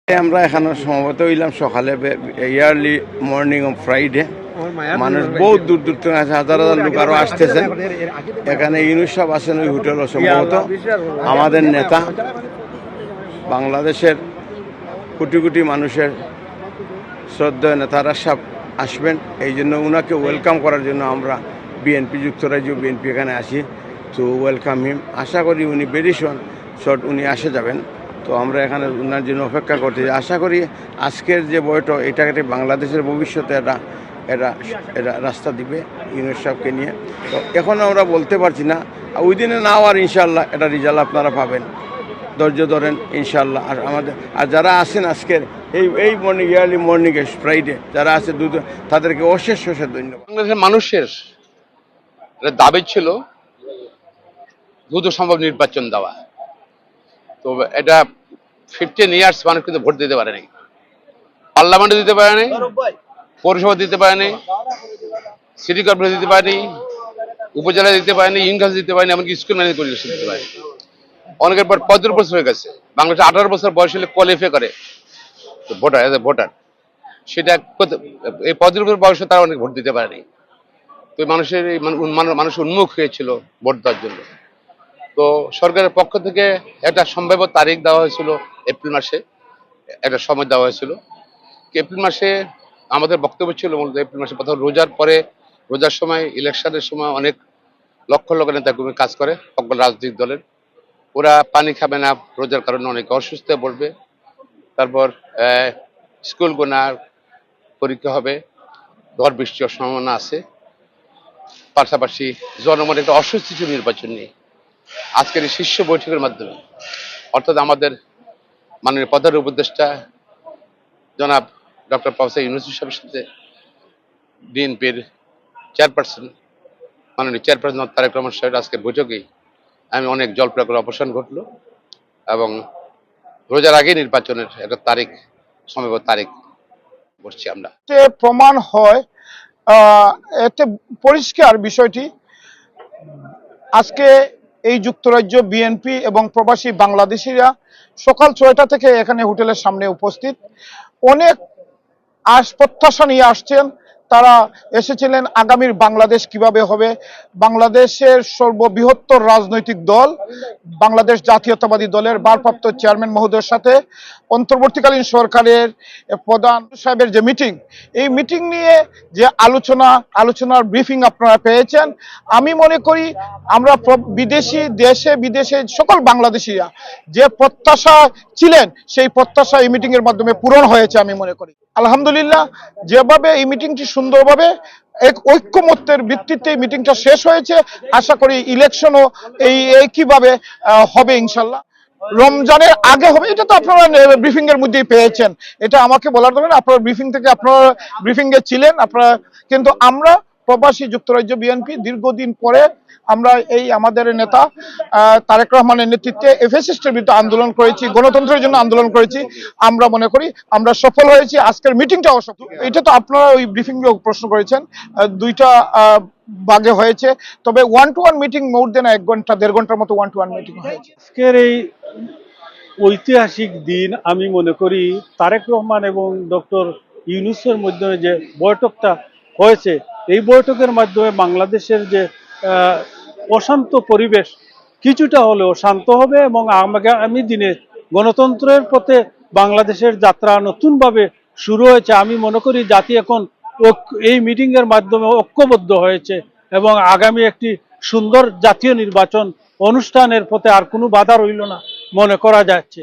আমরা এখানে সমবেত হইলাম সকালে ইয়ারলি মর্নিং অফ ফ্রাইডে। মানুষ বহুত দূর দূর থেকে আছে, হাজার হাজার লোক আরও আসতেছেন। এখানে ইউনুস সাহেব আছেন ওই হোটেল, সম্ভবত আমাদের নেতা, বাংলাদেশের কোটি কোটি মানুষের শ্রদ্ধেয় নেতারা সব আসবেন। এই জন্য ওনাকে ওয়েলকাম করার জন্য আমরা বিএনপি যুক্তরাজ্য বিএনপি এখানে আসি। তো ওয়েলকাম হিম, আশা করি উনি ভেরি শর্ট উনি আসে যাবেন। তো আমরা এখানে ওনার জন্য অপেক্ষা করতে আশা করি আজকের যে বইটা এটাকে বাংলাদেশের ভবিষ্যতে এটা এটা এটা রাস্তা দিবে ইউনুস সাহেবকে নিয়ে। তো এখন আমরা বলতে পারছি না, ওই দিনে নাও আর ইনশাল্লাহ এটা রেজাল্ট আপনারা পাবেন, ধৈর্য ধরেন ইনশাল্লাহ। আর আমাদের যারা আছেন আজকের এই মর্নিং ইয়ারলি মর্নিংয়ে ফ্রাইডে যারা আছে তাদেরকে অশেষ ধন্যবাদ। বাংলাদেশের মানুষের দাবি ছিল দ্রুত সম্ভব নির্বাচন দেওয়া। তো এটা 15 ইয়ার্স মানুষ কিন্তু ভোট দিতে পারেনি, পার্লামেন্টে দিতে পারেনি, পৌরসভা দিতে পারেনি, সিটি কর্পোরেশন দিতে পারেনি, উপজেলা দিতে পারেনি, ইউনিয়ন দিতে পারেনি, এমনকি স্কুল ম্যানেজ পরিদর্শন দিতে পারেনি। অনেকের পর 15 বছর হয়ে গেছে। বাংলাদেশে 18 বছর বয়স হলে কোয়ালিফাই করে ভোটার, এজ এ ভোটার। সেটা এই 15 বছর বয়সে তারা অনেক ভোট দিতে পারেনি। তো মানুষের মানুষ উন্মুখ হয়েছিল ভোট দেওয়ার জন্য। তো সরকারের পক্ষ থেকে একটা সম্ভাব্য তারিখ দেওয়া হয়েছিল, এপ্রিল মাসে একটা সময় দেওয়া হয়েছিল। এপ্রিল মাসে আমাদের বক্তব্য ছিল মূলত এপ্রিল মাসে, প্রথম রোজার পরে, রোজার সময় ইলেকশনের সময় অনেক লক্ষ লক্ষ নেতাকর্মী কাজ করে সকল রাজনৈতিক দলের। ওরা পানি খাবে না, রোজার কারণে অনেক অসুস্থ হয়ে পড়বে। তারপর স্কুলগুলোর পরীক্ষা হবে, ঝড় বৃষ্টির সম্ভাবনা আছে। পাশাপাশি জনমনে একটা অস্বস্তি ছিল নির্বাচন নিয়ে। আজকের এই শীর্ষ বৈঠকের মাধ্যমে, অর্থাৎ আমাদের মাননীয় প্রধান উপদেষ্টা জনাব ডক্টর প্রফেসর ইউনূস সাহেবের সাথে বিএনপির চেয়ারপারসন মাননীয় চেয়ারপারসন তারেক রহমান সাহেবের আজকের বৈঠকেই আমি অনেক জল্পনা অবসান ঘটলো এবং রোজার আগে নির্বাচনের একটা তারিখ, সম্ভাব্য তারিখ বসছি আমরা। প্রমাণ হয় এতে পরিষ্কার বিষয়টি। আজকে এই যুক্তরাজ্য বিএনপি এবং প্রবাসী বাংলাদেশিরা সকাল 6টা থেকে এখানে হোটেলের সামনে উপস্থিত। অনেক প্রত্যাশা নিয়ে আসছেন। তারা এসেছিলেন আগামীর বাংলাদেশ কিভাবে হবে, বাংলাদেশের সর্ববৃহত্তর রাজনৈতিক দল বাংলাদেশ জাতীয়তাবাদী দলের ভারপ্রাপ্ত চেয়ারম্যান মহোদয়ের সাথে অন্তর্বর্তীকালীন সরকারের প্রধান সাহেবের যে মিটিং, এই মিটিং নিয়ে যে আলোচনার ব্রিফিং আপনারা পেয়েছেন। আমি মনে করি আমরা দেশে বিদেশে সকল বাংলাদেশিরা যে প্রত্যাশা ছিলেন সেই প্রত্যাশা এই মিটিং এর মাধ্যমে পূরণ হয়েছে আমি মনে করি। আলহামদুলিল্লাহ, যেভাবে এই মিটিংটি সুন্দরভাবে এক ঐক্যমত্যের ভিত্তিতে মিটিংটা শেষ হয়েছে, আশা করি ইলেকশনও একইভাবে হবে ইনশাল্লাহ। রমজানের আগে হবে, এটা তো আপনারা ব্রিফিং এর মধ্যেই পেয়েছেন, এটা আমাকে বলার দরকার নেই। আপনারা ব্রিফিং থেকে আপনারা ব্রিফিং এ ছিলেন আপনারা। কিন্তু আমরা প্রবাসী যুক্তরাজ্য বিএনপি দীর্ঘদিন পরে আমরা এই আমাদের নেতা তারেক রহমানের নেতৃত্বে ফ্যাসিস্টের বিরুদ্ধে আন্দোলন করেছি, গণতন্ত্রের জন্য আন্দোলন করেছি। আমরা মনে করি আমরা সফল হয়েছি। আজকের মিটিংটাও সফল। এটা তো আপনারা ওই ব্রিফিং এ প্রশ্ন করেছেন, দুইটা ভাগে হয়েছে। তবে 1-to-1 মিটিং মোর দেন 1 ঘন্টা 1.5 ঘন্টার মতো 1-to-1 মিটিং হয়েছে। আজকের এই ঐতিহাসিক দিন আমি মনে করি তারেক রহমান এবং ডক্টর ইউনূসের মধ্যে যে বৈঠকটা হয়েছে, এই বৈঠকের মাধ্যমে বাংলাদেশের যে অশান্ত পরিবেশ কিছুটা হলেও শান্ত হবে এবং আগামী দিনে গণতন্ত্রের পথে বাংলাদেশের যাত্রা নতুনভাবে শুরু হয়েছে। আমি মনে করি জাতি এখন এই মিটিংয়ের মাধ্যমে ঐক্যবদ্ধ হয়েছে এবং আগামী একটি সুন্দর জাতীয় নির্বাচন অনুষ্ঠানের পথে আর কোনো বাধা রইল না মনে করা যাচ্ছে।